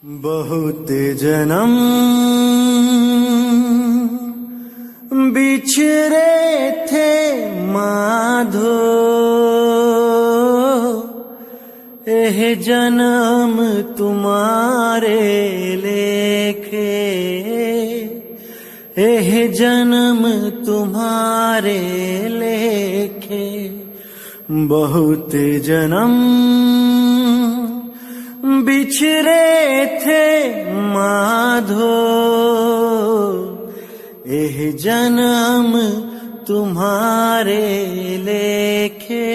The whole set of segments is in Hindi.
बहुत जन्म बिछड़े थे माधो, एह जन्म तुम्हारे लेखे, एह जन्म तुम्हारे लेखे। बहुत जन्म बिछड़े थे माधो, एह जन्म तुम्हारे लेखे,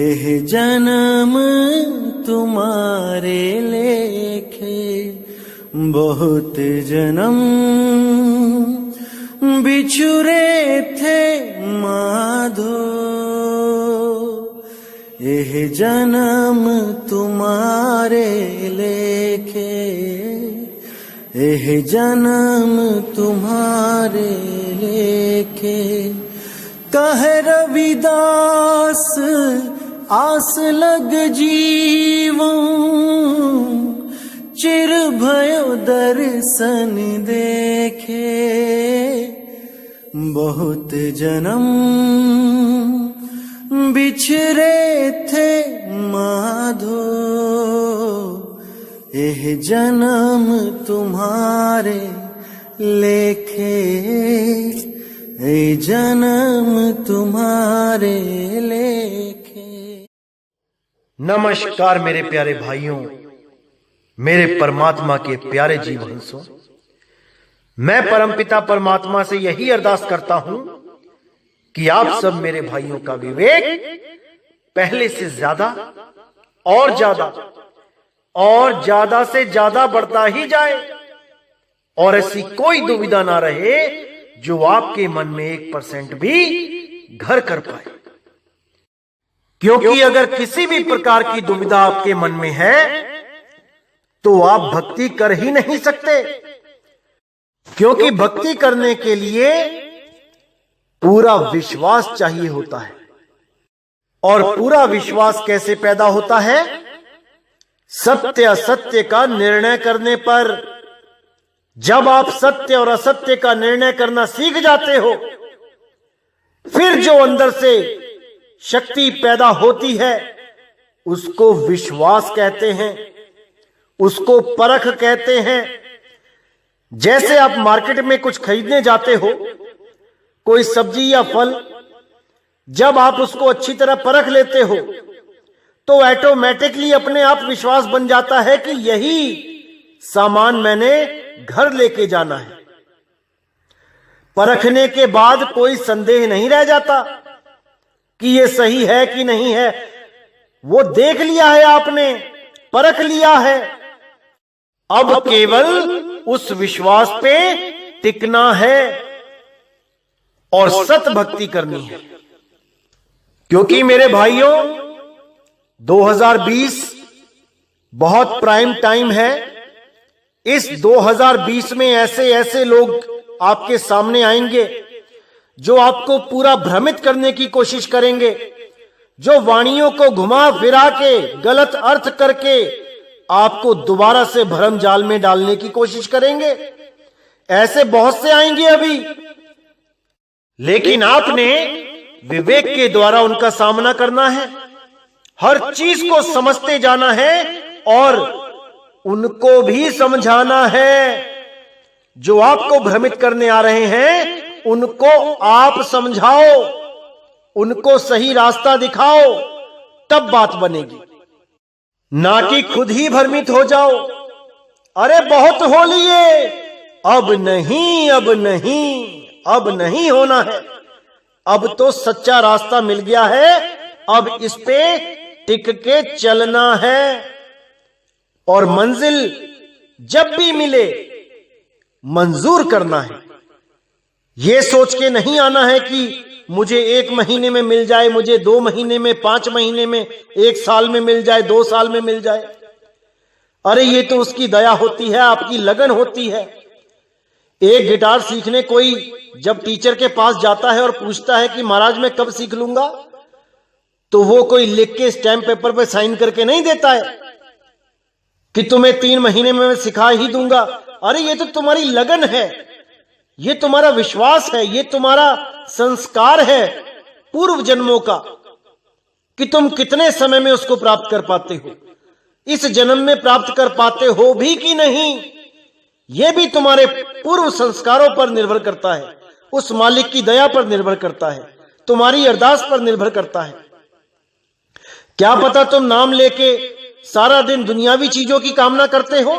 एह जन्म तुम्हारे लेखे। बहुत जन्म बिछुरे थे माधो, एह जन्म तुम्हारे लेखे, एह जन्म तुम्हारे लेखे। कहे रविदास आस लग जीवों, चिर भयो दर्शन देखे। बहुत जन्म बिछड़े थे माधो, एह जन्म तुम्हारे लेखे, एह जन्म तुम्हारे लेखे। नमस्कार मेरे प्यारे भाइयों, मेरे परमात्मा के प्यारे जीव हंसों। मैं परमपिता परमात्मा से यही अरदास करता हूं कि आप सब मेरे भाइयों का विवेक पहले से ज्यादा और ज्यादा से ज्यादा बढ़ता ही जाए, और ऐसी कोई दुविधा ना रहे जो आपके मन में 1% भी घर कर पाए। क्योंकि अगर किसी भी प्रकार की दुविधा आपके मन में है तो आप भक्ति कर ही नहीं सकते, क्योंकि भक्ति करने के लिए पूरा विश्वास चाहिए होता है। और पूरा विश्वास कैसे पैदा होता है? सत्य असत्य का निर्णय करने पर। जब आप सत्य और असत्य का निर्णय करना सीख जाते हो, फिर जो अंदर से शक्ति पैदा होती है उसको विश्वास कहते हैं, उसको परख कहते हैं। जैसे आप मार्केट में कुछ खरीदने जाते हो, कोई सब्जी या फल, जब आप उसको अच्छी तरह परख लेते हो तो ऑटोमेटिकली अपने आप विश्वास बन जाता है कि यही सामान मैंने घर लेके जाना है। परखने के बाद कोई संदेह नहीं रह जाता कि ये सही है कि नहीं है। वो देख लिया है आपने, परख लिया है। अब केवल उस विश्वास पे टिकना है और सत भक्ति करनी है। क्योंकि मेरे भाइयों, 2020 बहुत प्राइम टाइम है। इस 2020 में ऐसे ऐसे लोग आपके सामने आएंगे जो आपको पूरा भ्रमित करने की कोशिश करेंगे, जो वाणियों को घुमा फिरा के गलत अर्थ करके आपको दोबारा से भ्रम जाल में डालने की कोशिश करेंगे। ऐसे बहुत से आएंगे अभी, लेकिन आपने विवेक के द्वारा उनका सामना करना है। हर चीज को समझते जाना है और उनको भी समझाना है। जो आपको भ्रमित करने आ रहे हैं उनको आप समझाओ, उनको सही रास्ता दिखाओ, तब बात बनेगी। ना कि खुद ही भ्रमित हो जाओ। अरे बहुत हो लिए, अब नहीं, अब नहीं, अब नहीं होना है। अब तो सच्चा रास्ता मिल गया है, अब इस पे टिक के चलना है। और मंजिल जब भी मिले मंजूर करना है। यह सोच के नहीं आना है कि मुझे 1 महीने में मिल जाए, मुझे 2 महीने में, 5 महीने में, 1 साल में मिल जाए, 2 साल में मिल जाए। अरे ये तो उसकी दया होती है, आपकी लगन होती है। एक गिटार सीखने कोई जब टीचर के पास जाता है और पूछता है कि महाराज मैं कब सीख लूंगा, तो वो कोई लिख के स्टैम्प पेपर पे साइन करके नहीं देता है। कि तुम्हें 3 महीने में मैं सिखा ही दूंगा। अरे ये तो तुम्हारी लगन है, ये तुम्हारा विश्वास है, ये तुम्हारा संस्कार है पूर्व जन्मों का कि तुम कितने समय में उसको प्राप्त कर पाते हो, इस जन्म में प्राप्त कर पाते हो भी कि नहीं, यह भी तुम्हारे पूर्व संस्कारों पर निर्भर करता है, उस मालिक की दया पर निर्भर करता है, तुम्हारी अरदास पर निर्भर करता है। क्या पता तुम नाम लेके सारा दिन दुनियावी चीजों की कामना करते हो,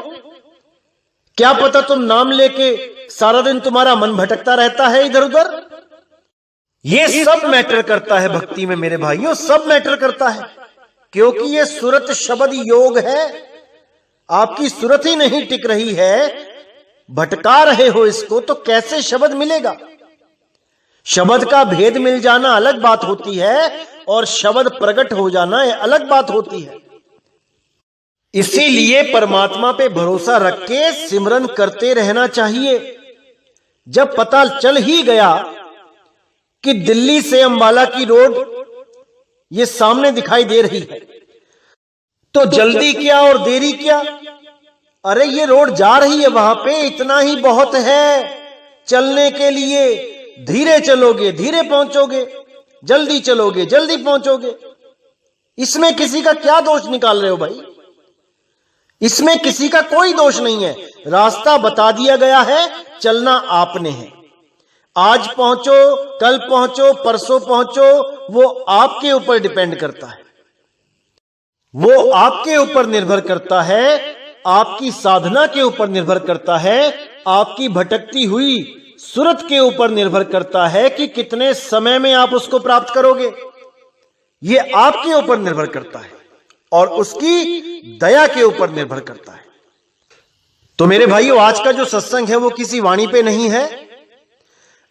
क्या पता तुम नाम लेके सारा दिन तुम्हारा मन भटकता रहता है इधर उधर। यह सब मैटर करता है भक्ति में मेरे भाइयों, सब मैटर करता है, क्योंकि यह सुरत शब्द योग है। आपकी सुरत ही नहीं टिक रही है, भटका रहे हो इसको, तो कैसे शब्द मिलेगा। शब्द का भेद मिल जाना अलग बात होती है और शब्द प्रकट हो जाना यह अलग बात होती है। इसीलिए परमात्मा पे भरोसा रख के सिमरन करते रहना चाहिए। जब पता चल ही गया कि दिल्ली से अंबाला की रोड ये सामने दिखाई दे रही है, तो जल्दी क्या और देरी क्या। अरे ये रोड जा रही है वहां पे, इतना ही बहुत है चलने के लिए। धीरे चलोगे धीरे पहुंचोगे, जल्दी चलोगे जल्दी पहुंचोगे। इसमें किसी का क्या दोष निकाल रहे हो भाई, इसमें किसी का कोई दोष नहीं है। रास्ता बता दिया गया है, चलना आपने है। आज पहुंचो, कल पहुंचो, परसों पहुंचो, वो आपके ऊपर डिपेंड करता है, वो आपके ऊपर निर्भर करता है, आपकी साधना के ऊपर निर्भर करता है, आपकी भटकती हुई सूरत के ऊपर निर्भर करता है कि कितने समय में आप उसको प्राप्त करोगे। ये आपके ऊपर निर्भर करता है और उसकी दया के ऊपर निर्भर करता है। तो मेरे भाइयों, आज का जो सत्संग है वो किसी वाणी पे नहीं है।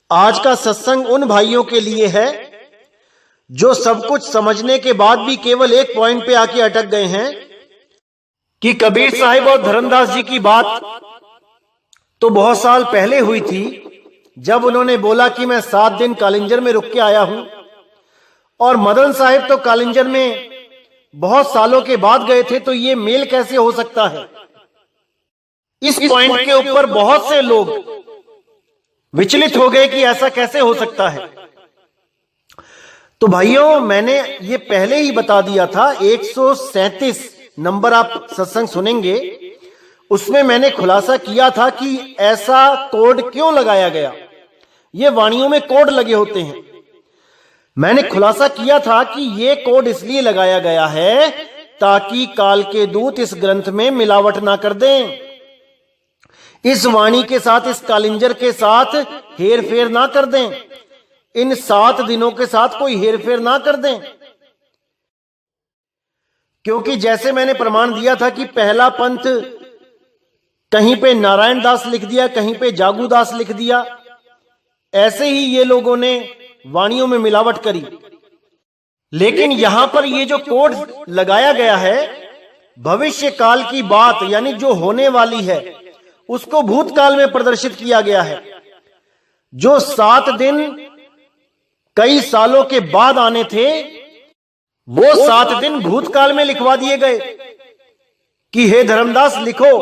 आज का सत्संग उन भाइयों के लिए है जो सब कुछ समझने के बाद भी केवल एक पॉइंट पे आके अटक गए हैं कि कबीर साहिब और धर्मदास जी की बात तो बहुत साल पहले हुई थी, जब उन्होंने बोला कि मैं 7 दिन कालिंजर में रुक के आया हूं, और मदन साहिब तो कालिंजर में बहुत सालों के बाद गए थे, तो ये मेल कैसे हो सकता है। इस पॉइंट के ऊपर बहुत से लोग विचलित हो गए कि ऐसा कैसे हो सकता है। तो भाइयों, मैंने ये पहले ही बता दिया था, 137 नंबर आप सत्संग सुनेंगे, उसमें मैंने खुलासा किया था कि ऐसा कोड क्यों लगाया गया। ये वाणियों में कोड लगे होते हैं। मैंने खुलासा किया था कि ये कोड इसलिए लगाया गया है ताकि काल के दूत इस ग्रंथ में मिलावट ना कर दें, इस वाणी के साथ, इस कालिंजर के साथ हेर फेर ना कर दें, इन 7 दिनों के साथ कोई हेर फेर ना कर दें। क्योंकि जैसे मैंने प्रमाण दिया था कि पहला पंथ कहीं पे नारायण दास लिख दिया, कहीं पे जागू दास लिख दिया, ऐसे ही ये लोगों ने वाणियों में मिलावट करी। लेकिन यहां पर ये जो कोड लगाया गया है, भविष्य काल की बात यानी जो होने वाली है उसको भूतकाल में प्रदर्शित किया गया है। जो 7 दिन कई सालों के बाद आने थे, वो 7 दिन भूतकाल में लिखवा दिए गए कि हे धर्मदास लिखो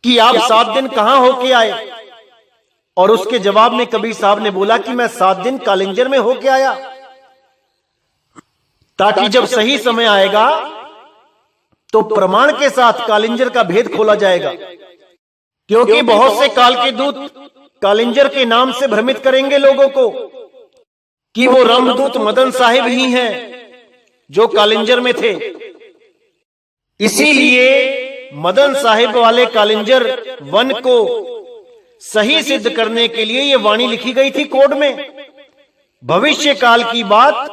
कि आप 7 दिन कहां होके आए। और उसके जवाब में कबीर साहब ने बोला कि मैं 7 दिन कालिंजर में होके आया, ताकि जब सही समय आएगा तो प्रमाण के साथ कालिंजर का भेद खोला जाएगा। क्योंकि बहुत से काल के दूत कालिंजर के नाम से भ्रमित करेंगे लोगों को कि वो रामदूत मदन साहिब ही हैं जो कालिंजर में थे। इसीलिए मदन साहिब वाले कालिंजर वन को सही सिद्ध करने के लिए ये वाणी लिखी गई थी कोड में। भविष्य काल की बात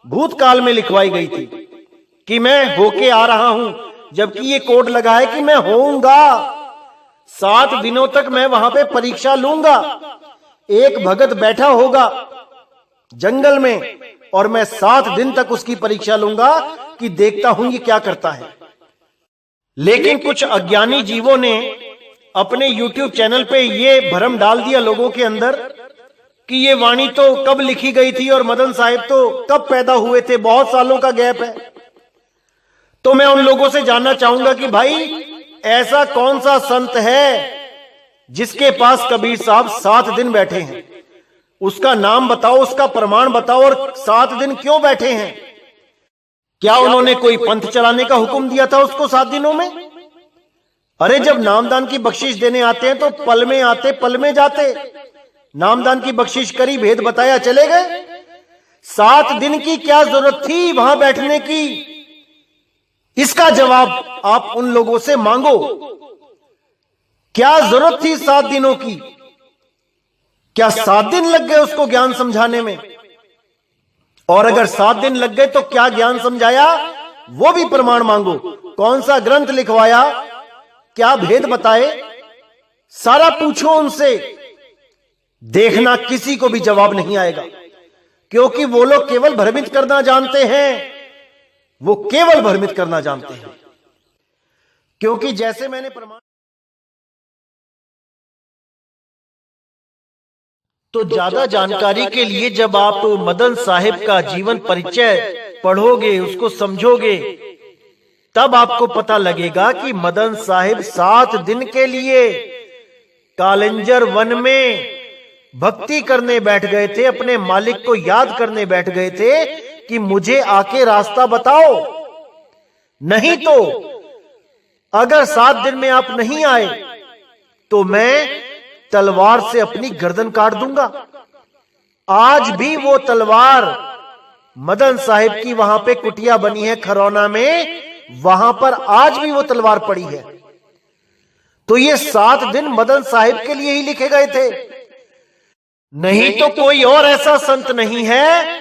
भूतकाल में लिखवाई गई थी कि मैं होके आ रहा हूं, जबकि ये कोड लगा है कि मैं होऊंगा। 7 दिनों तक मैं वहां पे परीक्षा लूंगा। एक भगत बैठा होगा जंगल में और मैं 7 दिन तक उसकी परीक्षा लूंगा कि देखता हूं ये क्या करता है। लेकिन कुछ अज्ञानी जीवों ने अपने YouTube चैनल पे ये भ्रम डाल दिया लोगों के अंदर कि ये वाणी तो कब लिखी गई थी और मदन साहिब तो कब पैदा हुए थे, बहुत सालों का गैप है। तो मैं उन लोगों से जानना चाहूंगा कि भाई ऐसा कौन सा संत है जिसके पास कबीर साहब 7 दिन बैठे हैं? उसका नाम बताओ, उसका प्रमाण बताओ, और 7 दिन क्यों बैठे हैं? क्या उन्होंने कोई पंथ चलाने का हुक्म दिया था उसको 7 दिनों में? अरे जब नामदान की बख्शिश देने आते हैं तो पल में आते पल में जाते। नामदान की बख्शिश करी, भेद बताया, चले गए। 7 दिन की क्या जरूरत थी वहां बैठने की? इसका जवाब आप उन लोगों से मांगो। क्या जरूरत थी 7 दिनों की? क्या 7 दिन लग गए उसको ज्ञान समझाने में? और अगर 7 दिन लग गए तो क्या ज्ञान समझाया, वो भी प्रमाण मांगो। कौन सा ग्रंथ लिखवाया, क्या भेद बताए, सारा पूछो उनसे। देखना किसी को भी जवाब नहीं आएगा, क्योंकि वो लोग केवल भ्रमित करना जानते हैं। वो केवल भ्रमित करना जानते हैं। क्योंकि जैसे मैंने प्रमाण, तो ज्यादा जानकारी के लिए जब आप मदन साहिब का जीवन परिचय पढ़ोगे, उसको समझोगे, तब आपको पता लगेगा कि मदन साहिब 7 दिन के लिए कालिंजर वन में भक्ति करने बैठ गए थे। अपने मालिक को याद करने बैठ गए थे कि मुझे आके रास्ता बताओ। नहीं तो अगर 7 दिन में आप नहीं आए तो मैं तलवार से अपनी गर्दन काट दूंगा। आज भी वो तलवार मदन साहिब की वहां पे कुटिया बनी है खरौना में, वहां पर आज भी वो तलवार पड़ी है। तो ये 7 दिन मदन साहिब के लिए ही लिखे गए थे। नहीं तो कोई और ऐसा संत नहीं है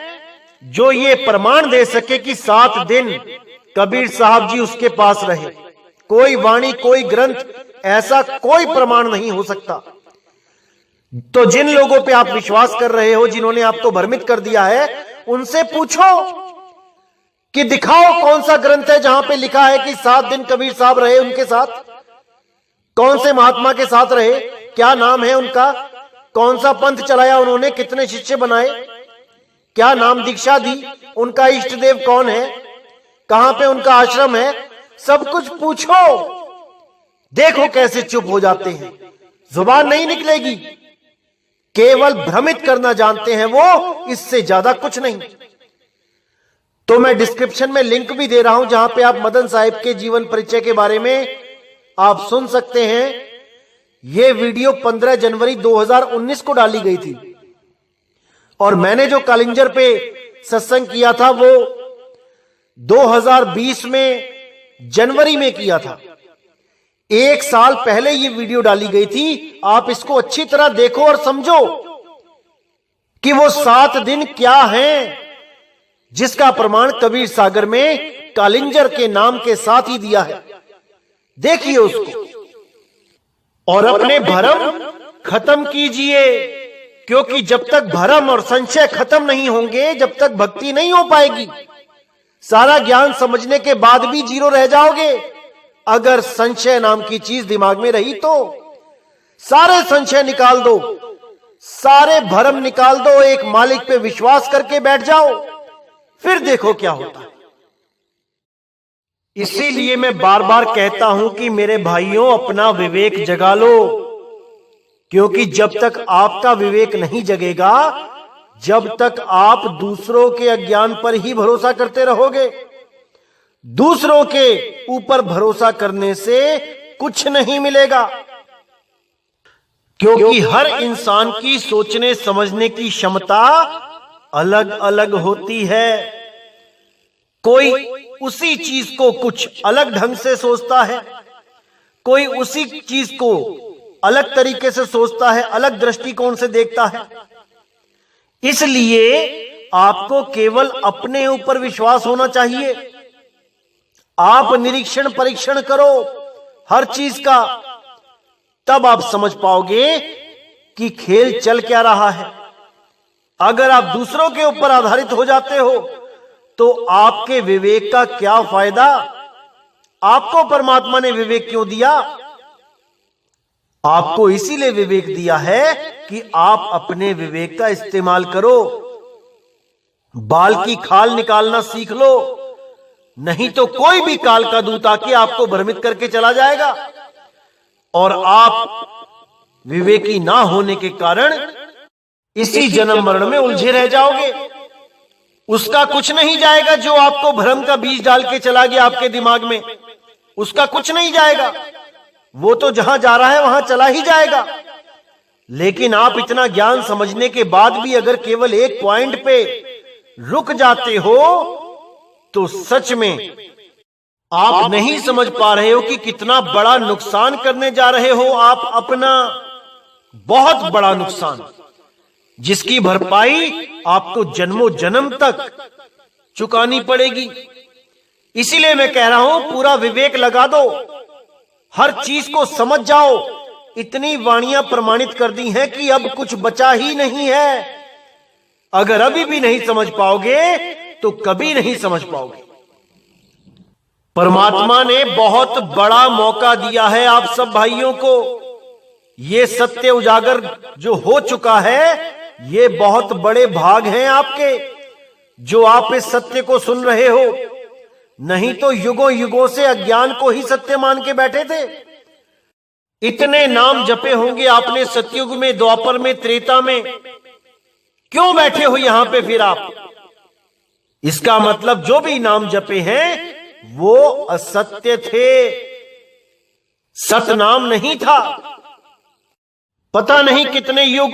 जो ये प्रमाण दे सके कि 7 दिन कबीर साहब जी उसके पास रहे। कोई वाणी, कोई ग्रंथ, ऐसा कोई प्रमाण नहीं हो सकता। तो जिन लोगों पे आप विश्वास कर रहे हो, जिन्होंने आपको भ्रमित कर दिया है, उनसे पूछो कि दिखाओ कौन सा ग्रंथ है जहां पे लिखा है कि 7 दिन कबीर साहब रहे उनके साथ। कौन से महात्मा के साथ रहे, क्या नाम है उनका, कौन सा पंथ चलाया उन्होंने, कितने शिष्य बनाए, क्या नाम दीक्षा दी, उनका इष्ट देव कौन है, कहां पे उनका आश्रम है, सब कुछ पूछो। देखो कैसे चुप हो जाते हैं, जुबान नहीं निकलेगी। केवल भ्रमित करना जानते हैं वो, इससे ज्यादा कुछ नहीं। तो मैं डिस्क्रिप्शन में लिंक भी दे रहा हूं जहां पे आप मदन साहिब के जीवन परिचय के बारे में आप सुन सकते हैं। यह वीडियो 15 जनवरी 2019 को डाली गई थी और मैंने जो कालिंजर पे सत्संग किया था वो 2020 में जनवरी में किया था। 1 साल पहले ये वीडियो डाली गई थी। आप इसको अच्छी तरह देखो और समझो कि वो 7 दिन क्या हैं, जिसका प्रमाण कबीर सागर में कालिंजर के नाम के साथ ही दिया है। देखिए उसको और अपने भरम खत्म कीजिए, क्योंकि जब तक भरम और संशय खत्म नहीं होंगे, जब तक भक्ति नहीं हो पाएगी। सारा ज्ञान समझने के बाद भी जीरो रह जाओगे अगर संशय नाम की चीज दिमाग में रही तो। सारे संशय निकाल दो, सारे भरम निकाल दो, एक मालिक पे विश्वास करके बैठ जाओ, फिर देखो क्या होता है। इसीलिए मैं बार बार कहता हूं कि मेरे भाइयों, अपना विवेक जगा लो, क्योंकि जब तक आपका विवेक नहीं जगेगा, जब तक आप दूसरों के अज्ञान पर ही भरोसा करते रहोगे। दूसरों के ऊपर भरोसा करने से कुछ नहीं मिलेगा, क्योंकि हर इंसान की सोचने समझने की क्षमता अलग अलग होती है। कोई उसी चीज को कुछ अलग ढंग से सोचता है, कोई उसी चीज को अलग तरीके से सोचता है, अलग दृष्टिकोण से देखता है। इसलिए आपको केवल अपने ऊपर विश्वास होना चाहिए। आप निरीक्षण परीक्षण करो हर चीज का, तब आप समझ पाओगे कि खेल चल क्या रहा है। अगर आप दूसरों के ऊपर आधारित हो जाते हो तो आपके विवेक का क्या फायदा। आपको परमात्मा ने विवेक क्यों दिया? आपको इसीलिए विवेक दिया है कि आप अपने विवेक का इस्तेमाल करो। बाल की खाल निकालना सीख लो, नहीं तो कोई भी काल का दूत आके आपको भ्रमित करके चला जाएगा और आप विवेकी ना होने के कारण इसी जन्म मरण में उलझे रह जाओगे। उसका कुछ नहीं जाएगा जो आपको भ्रम का बीज डाल के चला गया आपके दिमाग में, उसका कुछ नहीं जाएगा। वो तो जहां जा रहा है वहां चला ही जाएगा। लेकिन आप इतना ज्ञान समझने के बाद भी अगर केवल एक पॉइंट पे रुक जाते हो तो सच में आप नहीं समझ पा रहे हो कि कितना बड़ा नुकसान करने जा रहे हो आप अपना, बहुत बड़ा नुकसान, जिसकी भरपाई आपको जन्मों जन्म तक चुकानी पड़ेगी। इसीलिए मैं कह रहा हूं पूरा विवेक लगा दो, हर चीज को समझ जाओ। इतनी वाणियां प्रमाणित कर दी हैं कि अब कुछ बचा ही नहीं है। अगर अभी भी नहीं समझ पाओगे तो कभी नहीं समझ पाओगे। परमात्मा ने बहुत बड़ा मौका दिया है आप सब भाइयों को। ये सत्य उजागर जो हो चुका है, ये बहुत बड़े भाग हैं आपके जो आप इस सत्य को सुन रहे हो। नहीं तो युगों युगों से अज्ञान को ही सत्य मान के बैठे थे। इतने नाम जपे होंगे आपने सतयुग में, द्वापर में, त्रेता में, क्यों बैठे हो यहां पे फिर आप? इसका मतलब जो भी नाम जपे हैं वो असत्य थे, सतनाम नहीं था। पता नहीं कितने युग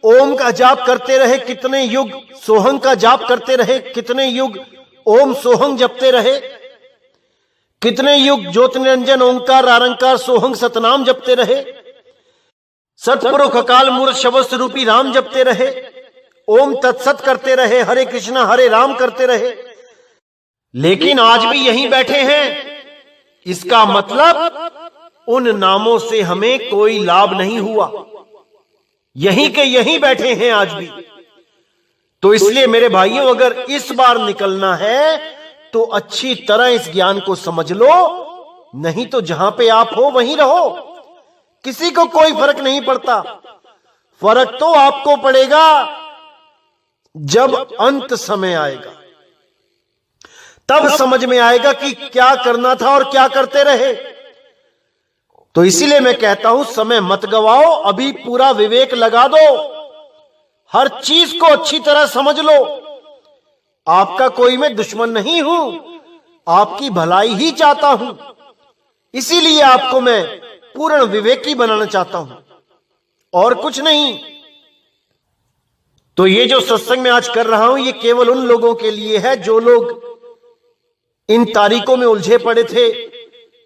ओम का जाप करते रहे, कितने युग सोहंग का जाप करते रहे, कितने युग ओम सोहंग जपते रहे, कितने युग ज्योति निरंजन ओंकार आरंकार सोहंग सतनाम जपते रहे, सतपुरुष अकाल मूर्त शब्द रूपी राम जपते रहे, ओम तत्सत करते रहे, हरे कृष्णा हरे राम करते रहे। लेकिन आज भी यहीं बैठे हैं। इसका मतलब उन नामों से हमें कोई लाभ नहीं हुआ। यहीं के यहीं बैठे हैं आज भी। तो इसलिए मेरे भाइयों, अगर इस बार निकलना है तो अच्छी तरह इस ज्ञान को समझ लो, नहीं तो जहां पे आप हो वहीं रहो। किसी को कोई फर्क नहीं पड़ता। फर्क तो आपको पड़ेगा जब अंत समय आएगा, तब समझ में आएगा कि क्या करना था और क्या करते रहे। तो इसीलिए मैं कहता हूं समय मत गवाओ, अभी पूरा विवेक लगा दो, हर चीज को अच्छी तरह समझ लो। आपका कोई मैं दुश्मन नहीं हूं, आपकी भलाई ही चाहता हूं। इसीलिए आपको मैं पूर्ण विवेकी बनाना चाहता हूं और कुछ नहीं। तो ये जो सत्संग मैं आज कर रहा हूं, ये केवल उन लोगों के लिए है जो लोग इन तारीखों में उलझे पड़े थे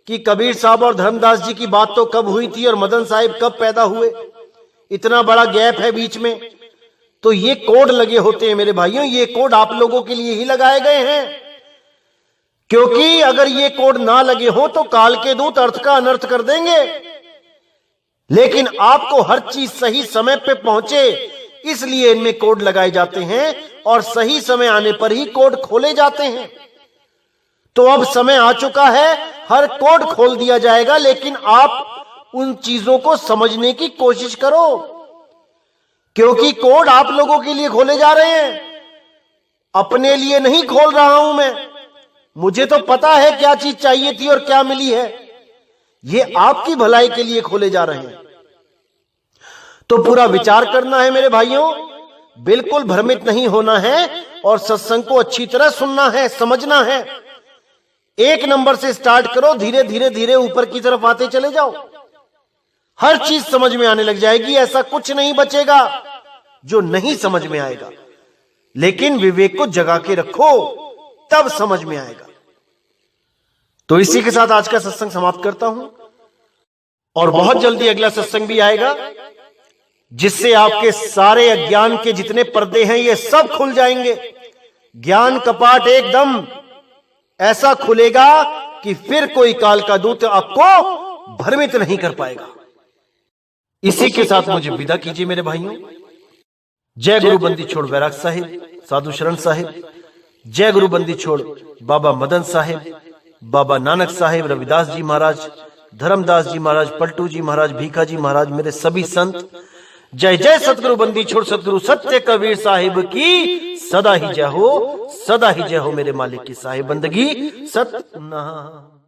कि कबीर साहब और धर्मदास जी की बात तो कब हुई थी और मदन साहिब कब पैदा हुए, इतना बड़ा गैप है बीच में। तो ये कोड लगे होते हैं मेरे भाइयों, ये कोड आप लोगों के लिए ही लगाए गए हैं। क्योंकि अगर ये कोड ना लगे हो तो काल के दूत अर्थ का अनर्थ कर देंगे। लेकिन आपको हर चीज सही समय पे पहुंचे, इसलिए इनमें कोड लगाए जाते हैं और सही समय आने पर ही कोड खोले जाते हैं। तो अब समय आ चुका है, हर कोड खोल दिया जाएगा। लेकिन आप उन चीजों को समझने की कोशिश करो, क्योंकि कोड आप लोगों के लिए खोले जा रहे हैं, अपने लिए नहीं खोल रहा हूं मैं। मुझे तो पता है क्या चीज चाहिए थी और क्या मिली है। ये आपकी भलाई के लिए खोले जा रहे हैं। तो पूरा विचार करना है मेरे भाइयों, बिल्कुल भ्रमित नहीं होना है और सत्संग को अच्छी तरह सुनना है, समझना है। एक नंबर से स्टार्ट करो, धीरे धीरे धीरे ऊपर की तरफ आते चले जाओ, हर चीज समझ में आने लग जाएगी। ऐसा कुछ नहीं बचेगा जो नहीं समझ में आएगा। लेकिन विवेक को जगा के रखो, तब समझ में आएगा। तो इसी के साथ आज का सत्संग समाप्त करता हूं और बहुत जल्दी अगला सत्संग भी आएगा, जिससे आपके सारे अज्ञान के जितने पर्दे हैं ये सब खुल जाएंगे। ज्ञान कपाट एकदम ऐसा खुलेगा कि फिर कोई काल का दूत आपको भ्रमित नहीं कर पाएगा। इसी के साथ मुझे विदा कीजिए मेरे भाइयों। जय गुरु बंदी छोड़ वैराग साहिब, साधु शरण साहिब। जय गुरु बंदी छोड़ बाबा मदन साहिब, बाबा नानक साहिब, रविदास जी महाराज, धर्मदास जी महाराज, पलटू जी महाराज, भीखा जी महाराज, मेरे सभी संत। जय जय सतगुरु बंदी छोड़ सतगुरु सत्य कबीर साहिब की सदा ही जय हो, सदा ही जय हो मेरे मालिक की साहिब बंदगी सतनाम।